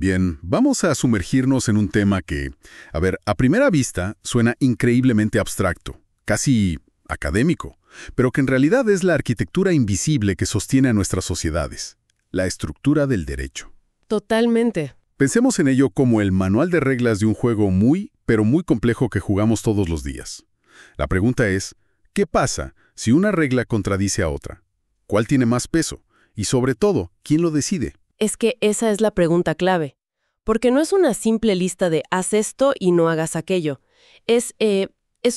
Bien, vamos a sumergirnos en un tema que, a primera vista suena increíblemente abstracto, casi académico, pero que en realidad es la arquitectura invisible que sostiene a nuestras sociedades, la estructura del derecho. Totalmente. Pensemos en ello como el manual de reglas de un juego pero muy complejo que jugamos todos los días. La pregunta es, ¿qué pasa si una regla contradice a otra? ¿Cuál tiene más peso? Y sobre todo, ¿quién lo decide? Es que esa es la pregunta clave. Porque no es una simple lista de haz esto y no hagas aquello. Es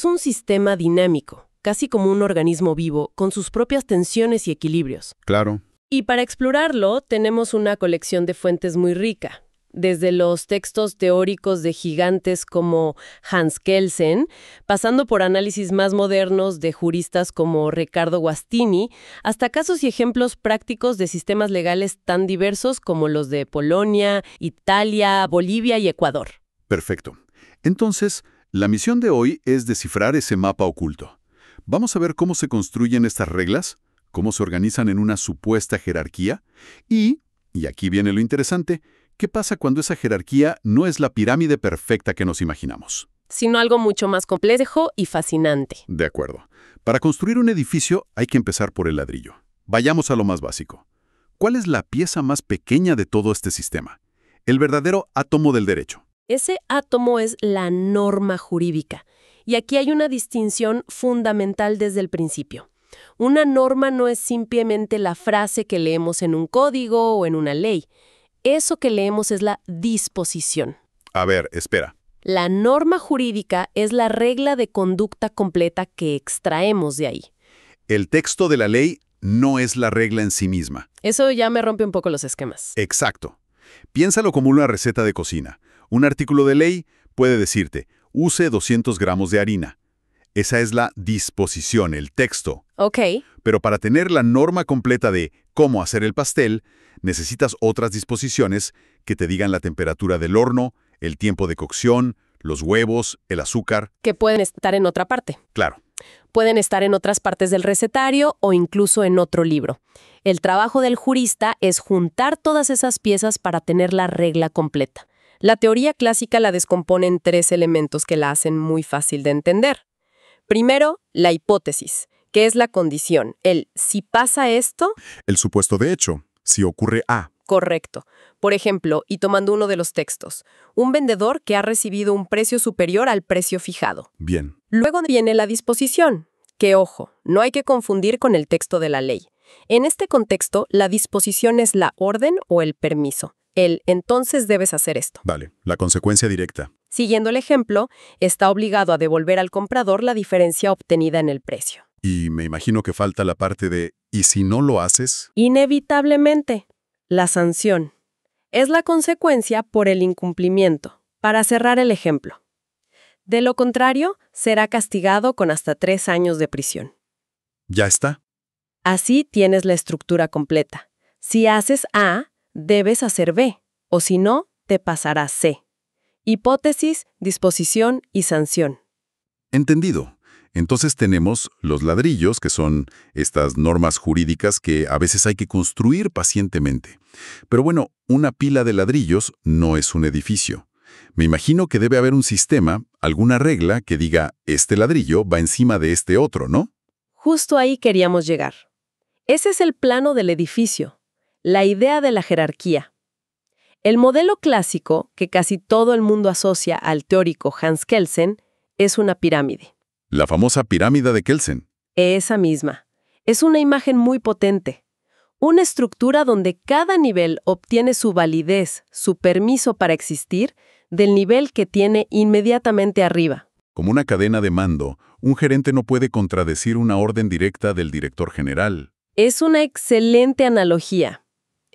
un sistema dinámico, casi como un organismo vivo, con sus propias tensiones y equilibrios. Claro. Y para explorarlo, tenemos una colección de fuentes muy rica. Desde los textos teóricos de gigantes como Hans Kelsen, pasando por análisis más modernos de juristas como Riccardo Guastini, hasta casos y ejemplos prácticos de sistemas legales tan diversos como los de Polonia, Italia, Bolivia y Ecuador. Perfecto. Entonces, la misión de hoy es descifrar ese mapa oculto. Vamos a ver cómo se construyen estas reglas, cómo se organizan en una supuesta jerarquía y aquí viene lo interesante, ¿qué pasa cuando esa jerarquía no es la pirámide perfecta que nos imaginamos? Sino algo mucho más complejo y fascinante. De acuerdo. Para construir un edificio hay que empezar por el ladrillo. Vayamos a lo más básico. ¿Cuál es la pieza más pequeña de todo este sistema? El verdadero átomo del derecho. Ese átomo es la norma jurídica. Y aquí hay una distinción fundamental desde el principio. Una norma no es simplemente la frase que leemos en un código o en una ley. Eso que leemos es la disposición. A ver, espera. La norma jurídica es la regla de conducta completa que extraemos de ahí. El texto de la ley no es la regla en sí misma. Eso ya me rompe un poco los esquemas. Exacto. Piénsalo como una receta de cocina. Un artículo de ley puede decirte, use 200 gramos de harina. Esa es la disposición, el texto. Ok. Pero para tener la norma completa de cómo hacer el pastel, necesitas otras disposiciones que te digan la temperatura del horno, el tiempo de cocción, los huevos, el azúcar. Que pueden estar en otra parte. Claro. Pueden estar en otras partes del recetario o incluso en otro libro. El trabajo del jurista es juntar todas esas piezas para tener la regla completa. La teoría clásica la descompone en 3 elementos que la hacen muy fácil de entender. Primero, la hipótesis, que es la condición. El si pasa esto. El supuesto de hecho, si ocurre A. Correcto. Por ejemplo, y tomando uno de los textos, un vendedor que ha recibido un precio superior al precio fijado. Bien. Luego viene la disposición, que, ojo, no hay que confundir con el texto de la ley. En este contexto, la disposición es la orden o el permiso. Entonces debes hacer esto. Vale, la consecuencia directa. Siguiendo el ejemplo, está obligado a devolver al comprador la diferencia obtenida en el precio. Y me imagino que falta la parte de ¿y si no lo haces? Inevitablemente, la sanción es la consecuencia por el incumplimiento. Para cerrar el ejemplo. De lo contrario, será castigado con hasta 3 años de prisión. Ya está. Así tienes la estructura completa. Si haces A, debes hacer B, o si no, te pasará C. Hipótesis, disposición y sanción. Entendido. Entonces tenemos los ladrillos, que son estas normas jurídicas que a veces hay que construir pacientemente. Pero bueno, una pila de ladrillos no es un edificio. Me imagino que debe haber un sistema, alguna regla que diga, este ladrillo va encima de este otro, ¿no? Justo ahí queríamos llegar. Ese es el plano del edificio, la idea de la jerarquía. El modelo clásico, que casi todo el mundo asocia al teórico Hans Kelsen, es una pirámide. La famosa pirámide de Kelsen. Esa misma. Es una imagen muy potente. Una estructura donde cada nivel obtiene su validez, su permiso para existir, del nivel que tiene inmediatamente arriba. Como una cadena de mando, un gerente no puede contradecir una orden directa del director general. Es una excelente analogía.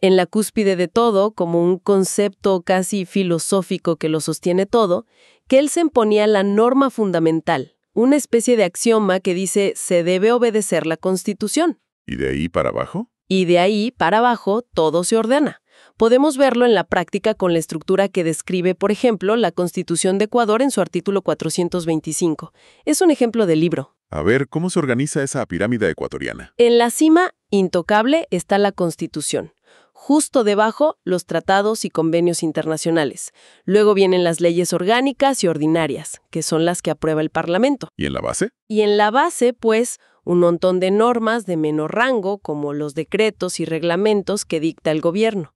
En la cúspide de todo, como un concepto casi filosófico que lo sostiene todo, Kelsen ponía la norma fundamental, una especie de axioma que dice se debe obedecer la Constitución. ¿Y de ahí para abajo? Y de ahí para abajo todo se ordena. Podemos verlo en la práctica con la estructura que describe, por ejemplo, la Constitución de Ecuador en su artículo 425. Es un ejemplo de libro. A ver, ¿cómo se organiza esa pirámide ecuatoriana? En la cima, intocable, está la Constitución. Justo debajo, los tratados y convenios internacionales. Luego vienen las leyes orgánicas y ordinarias, que son las que aprueba el Parlamento. ¿Y en la base? Y en la base, pues, un montón de normas de menor rango, como los decretos y reglamentos que dicta el gobierno.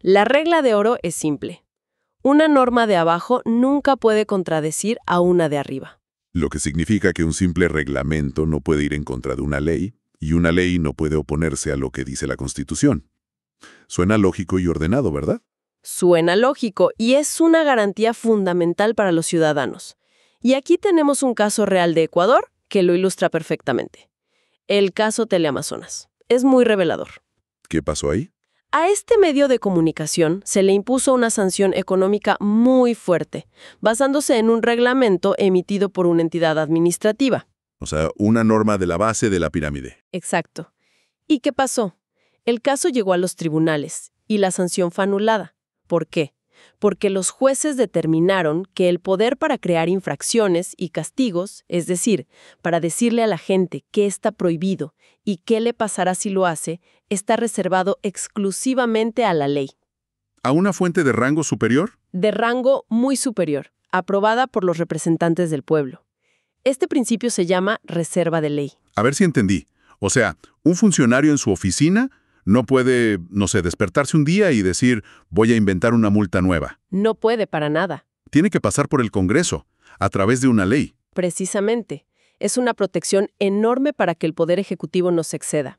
La regla de oro es simple. Una norma de abajo nunca puede contradecir a una de arriba. Lo que significa que un simple reglamento no puede ir en contra de una ley, y una ley no puede oponerse a lo que dice la Constitución. Suena lógico y ordenado, ¿verdad? Suena lógico y es una garantía fundamental para los ciudadanos. Y aquí tenemos un caso real de Ecuador que lo ilustra perfectamente. El caso Teleamazonas. Es muy revelador. ¿Qué pasó ahí? A este medio de comunicación se le impuso una sanción económica muy fuerte, basándose en un reglamento emitido por una entidad administrativa. O sea, una norma de la base de la pirámide. Exacto. ¿Y qué pasó? El caso llegó a los tribunales y la sanción fue anulada. ¿Por qué? Porque los jueces determinaron que el poder para crear infracciones y castigos, es decir, para decirle a la gente qué está prohibido y qué le pasará si lo hace, está reservado exclusivamente a la ley. ¿A una fuente de rango superior? De rango muy superior, aprobada por los representantes del pueblo. Este principio se llama reserva de ley. A ver si entendí. O sea, un funcionario en su oficina no puede, no sé, despertarse un día y decir, voy a inventar una multa nueva. No puede para nada. Tiene que pasar por el Congreso, a través de una ley. Precisamente. Es una protección enorme para que el Poder Ejecutivo no se exceda.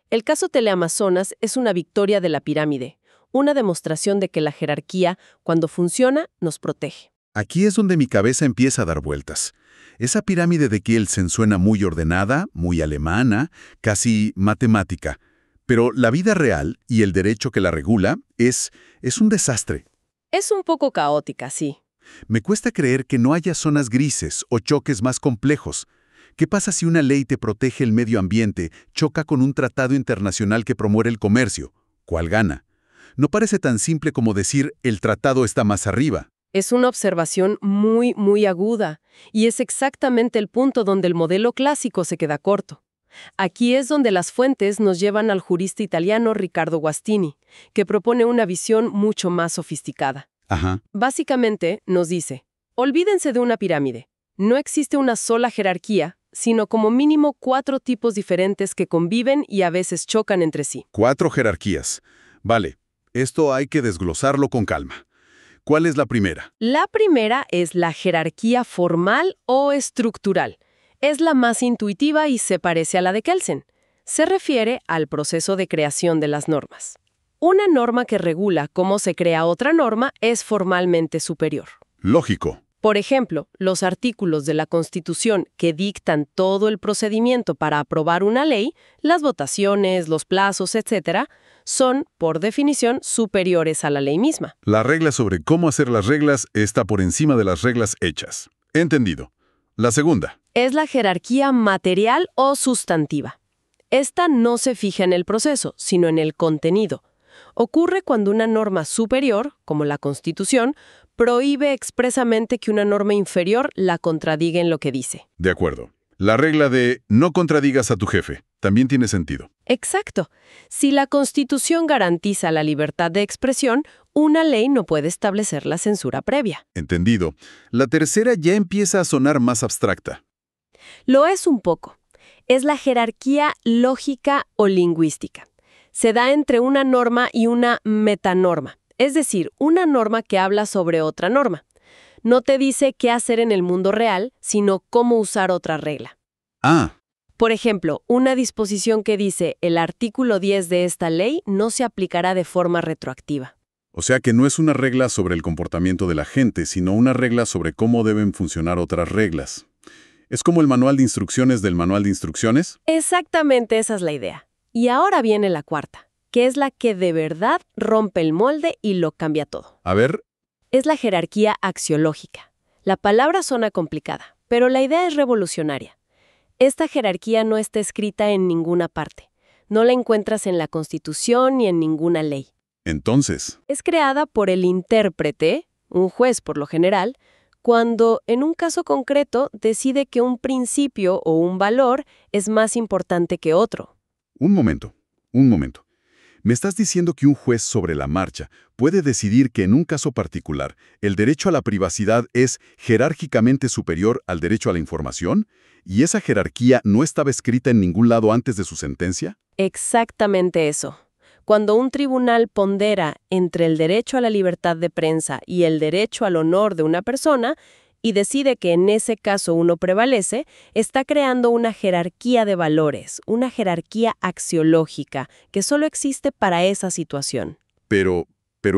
El caso Teleamazonas es una victoria de la pirámide, una demostración de que la jerarquía, cuando funciona, nos protege. Aquí es donde mi cabeza empieza a dar vueltas. Esa pirámide de Kelsen suena muy ordenada, muy alemana, casi matemática. Pero la vida real y el derecho que la regula es un desastre. Es un poco caótica, sí. Me cuesta creer que no haya zonas grises o choques más complejos. ¿Qué pasa si una ley te protege el medio ambiente, choca con un tratado internacional que promueve el comercio? ¿Cuál gana? No parece tan simple como decir el tratado está más arriba. Es una observación muy, muy aguda, y es exactamente el punto donde el modelo clásico se queda corto. Aquí es donde las fuentes nos llevan al jurista italiano Riccardo Guastini, que propone una visión mucho más sofisticada. Ajá. Básicamente, nos dice, olvídense de una pirámide. No existe una sola jerarquía, sino como mínimo 4 tipos diferentes que conviven y a veces chocan entre sí. 4 jerarquías. Vale, esto hay que desglosarlo con calma. ¿Cuál es la primera? La primera es la jerarquía formal o estructural. Es la más intuitiva y se parece a la de Kelsen. Se refiere al proceso de creación de las normas. Una norma que regula cómo se crea otra norma es formalmente superior. Lógico. Por ejemplo, los artículos de la Constitución que dictan todo el procedimiento para aprobar una ley, las votaciones, los plazos, etc., son, por definición, superiores a la ley misma. La regla sobre cómo hacer las reglas está por encima de las reglas hechas. Entendido. La segunda. Es la jerarquía material o sustantiva. Esta no se fija en el proceso, sino en el contenido. Ocurre cuando una norma superior, como la Constitución, prohíbe expresamente que una norma inferior la contradiga en lo que dice. De acuerdo. La regla de no contradigas a tu jefe también tiene sentido. Exacto. Si la Constitución garantiza la libertad de expresión, una ley no puede establecer la censura previa. Entendido. La tercera ya empieza a sonar más abstracta. Lo es un poco. Es la jerarquía lógica o lingüística. Se da entre una norma y una metanorma, es decir, una norma que habla sobre otra norma. No te dice qué hacer en el mundo real, sino cómo usar otra regla. Ah. Por ejemplo, una disposición que dice el artículo 10 de esta ley no se aplicará de forma retroactiva. O sea que no es una regla sobre el comportamiento de la gente, sino una regla sobre cómo deben funcionar otras reglas. ¿Es como el manual de instrucciones del manual de instrucciones? Exactamente, esa es la idea. Y ahora viene la cuarta, que es la que de verdad rompe el molde y lo cambia todo. A ver. Es la jerarquía axiológica. La palabra suena complicada, pero la idea es revolucionaria. Esta jerarquía no está escrita en ninguna parte. No la encuentras en la Constitución ni en ninguna ley. Entonces. Es creada por el intérprete, un juez por lo general, cuando, en un caso concreto, decide que un principio o un valor es más importante que otro. Un momento. Me estás diciendo que un juez sobre la marcha puede decidir que en un caso particular el derecho a la privacidad es jerárquicamente superior al derecho a la información, y esa jerarquía no estaba escrita en ningún lado antes de su sentencia. Exactamente eso. Cuando un tribunal pondera entre el derecho a la libertad de prensa y el derecho al honor de una persona y decide que en ese caso uno prevalece, está creando una jerarquía de valores, una jerarquía axiológica que solo existe para esa situación. Pero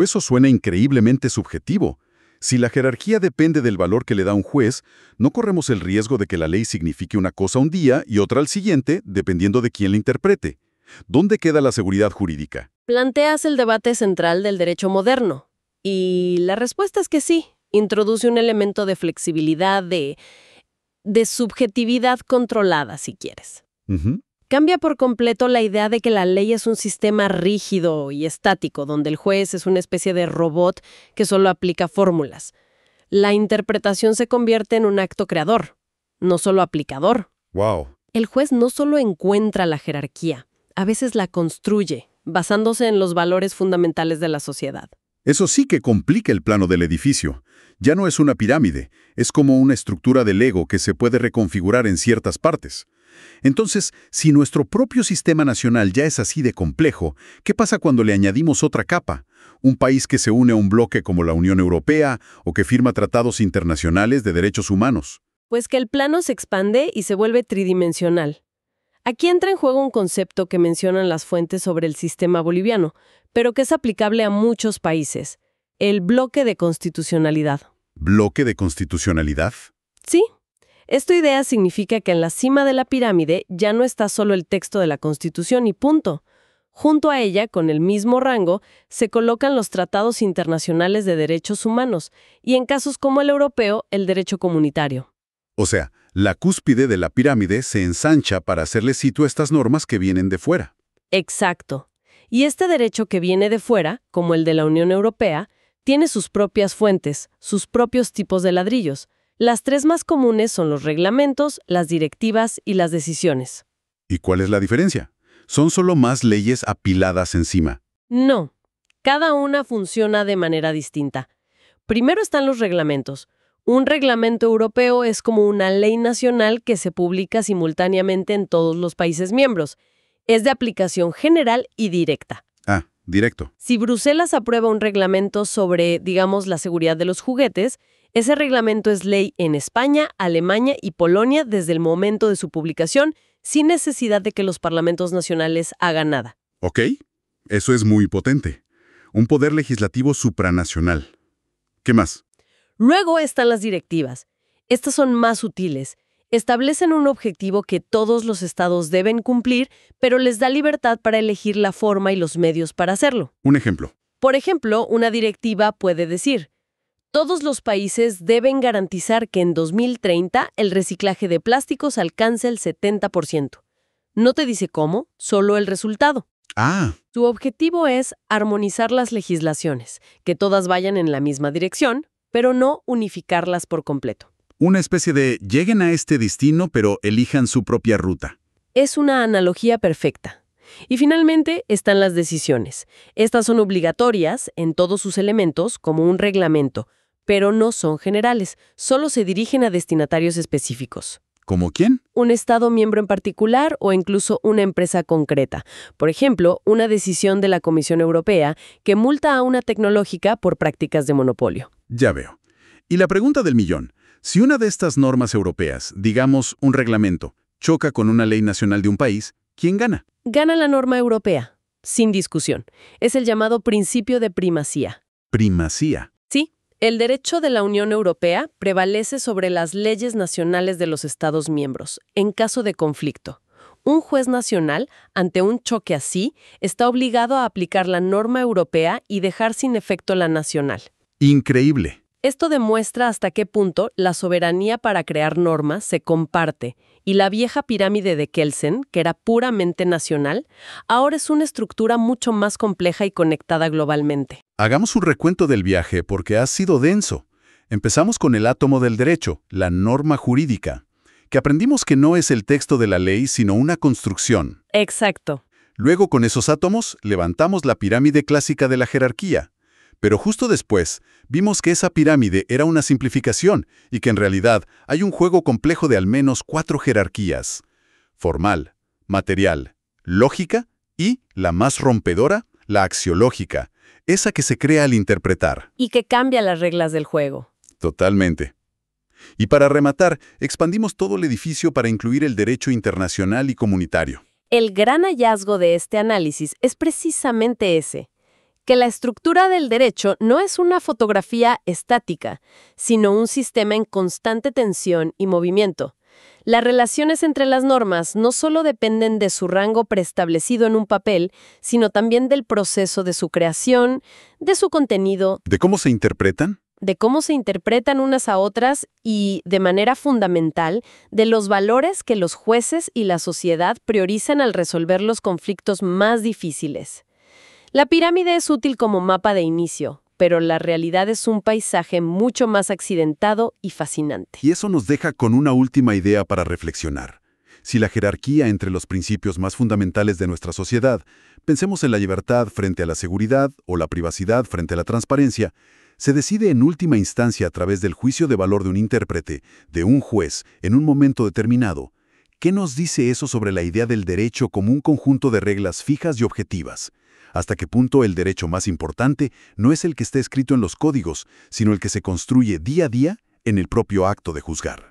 eso suena increíblemente subjetivo. Si la jerarquía depende del valor que le da un juez, no corremos el riesgo de que la ley signifique una cosa un día y otra al siguiente, dependiendo de quién la interprete. ¿Dónde queda la seguridad jurídica? Planteas el debate central del derecho moderno. Y la respuesta es que sí, introduce un elemento de flexibilidad, de subjetividad controlada, si quieres. Ujú. Cambia por completo la idea de que la ley es un sistema rígido y estático, donde el juez es una especie de robot que solo aplica fórmulas. La interpretación se convierte en un acto creador, no solo aplicador. Wow. El juez no solo encuentra la jerarquía, a veces la construye, basándose en los valores fundamentales de la sociedad. Eso sí que complica el plano del edificio. Ya no es una pirámide, es como una estructura de Lego que se puede reconfigurar en ciertas partes. Entonces, si nuestro propio sistema nacional ya es así de complejo, ¿qué pasa cuando le añadimos otra capa? Un país que se une a un bloque como la Unión Europea o que firma tratados internacionales de derechos humanos. Pues que el plano se expande y se vuelve tridimensional. Aquí entra en juego un concepto que mencionan las fuentes sobre el sistema boliviano, pero que es aplicable a muchos países: el bloque de constitucionalidad. ¿Bloque de constitucionalidad? Sí. Esta idea significa que en la cima de la pirámide ya no está solo el texto de la Constitución y punto. Junto a ella, con el mismo rango, se colocan los tratados internacionales de derechos humanos y, en casos como el europeo, el derecho comunitario. O sea, la cúspide de la pirámide se ensancha para hacerle sitio a estas normas que vienen de fuera. Exacto. Y este derecho que viene de fuera, como el de la Unión Europea, tiene sus propias fuentes, sus propios tipos de ladrillos. Las tres más comunes son los reglamentos, las directivas y las decisiones. ¿Y cuál es la diferencia? Son solo más leyes apiladas encima. No, cada una funciona de manera distinta. Primero están los reglamentos. Un reglamento europeo es como una ley nacional que se publica simultáneamente en todos los países miembros. Es de aplicación general y directa. Ah, directo. Si Bruselas aprueba un reglamento sobre, digamos, la seguridad de los juguetes, ese reglamento es ley en España, Alemania y Polonia desde el momento de su publicación, sin necesidad de que los parlamentos nacionales hagan nada. ¿Ok? Eso es muy potente. Un poder legislativo supranacional. ¿Qué más? Luego están las directivas. Estas son más sutiles. Establecen un objetivo que todos los estados deben cumplir, pero les da libertad para elegir la forma y los medios para hacerlo. Un ejemplo. Por ejemplo, una directiva puede decir: todos los países deben garantizar que en 2030 el reciclaje de plásticos alcance el 70%. No te dice cómo, solo el resultado. Ah, Su objetivo es armonizar las legislaciones, que todas vayan en la misma dirección, pero no unificarlas por completo. una especie de lleguen a este destino, pero elijan su propia ruta. Es una analogía perfecta. Y finalmente están las decisiones. Estas son obligatorias en todos sus elementos como un reglamento, pero no son generales, solo se dirigen a destinatarios específicos. ¿Cómo quién? Un Estado miembro en particular o incluso una empresa concreta. Por ejemplo, una decisión de la Comisión Europea que multa a una tecnológica por prácticas de monopolio. Ya veo. Y la pregunta del millón. Si una de estas normas europeas, digamos un reglamento, choca con una ley nacional de un país, ¿quién gana? Gana la norma europea, sin discusión. Es el llamado principio de primacía. Primacía. Sí, el derecho de la Unión Europea prevalece sobre las leyes nacionales de los Estados miembros, en caso de conflicto. Un juez nacional, ante un choque así, está obligado a aplicar la norma europea y dejar sin efecto la nacional. Increíble. Esto demuestra hasta qué punto la soberanía para crear normas se comparte, y la vieja pirámide de Kelsen, que era puramente nacional, ahora es una estructura mucho más compleja y conectada globalmente. Hagamos un recuento del viaje porque ha sido denso. Empezamos con el átomo del derecho, la norma jurídica, que aprendimos que no es el texto de la ley, sino una construcción. Exacto. Luego, con esos átomos, levantamos la pirámide clásica de la jerarquía. Pero justo después, vimos que esa pirámide era una simplificación y que en realidad hay un juego complejo de al menos 4 jerarquías: formal, material, lógica y, la más rompedora, la axiológica, esa que se crea al interpretar. Y que cambia las reglas del juego. Totalmente. Y para rematar, expandimos todo el edificio para incluir el derecho internacional y comunitario. El gran hallazgo de este análisis es precisamente ese, que la estructura del derecho no es una fotografía estática, sino un sistema en constante tensión y movimiento. Las relaciones entre las normas no solo dependen de su rango preestablecido en un papel, sino también del proceso de su creación, de su contenido, ¿De cómo se interpretan? de cómo se interpretan unas a otras y, de manera fundamental, de los valores que los jueces y la sociedad priorizan al resolver los conflictos más difíciles. La pirámide es útil como mapa de inicio, pero la realidad es un paisaje mucho más accidentado y fascinante. Y eso nos deja con una última idea para reflexionar. Si la jerarquía entre los principios más fundamentales de nuestra sociedad, pensemos en la libertad frente a la seguridad o la privacidad frente a la transparencia, se decide en última instancia a través del juicio de valor de un intérprete, de un juez, en un momento determinado. ¿Qué nos dice eso sobre la idea del derecho como un conjunto de reglas fijas y objetivas? ¿Hasta qué punto el derecho más importante no es el que está escrito en los códigos, sino el que se construye día a día en el propio acto de juzgar?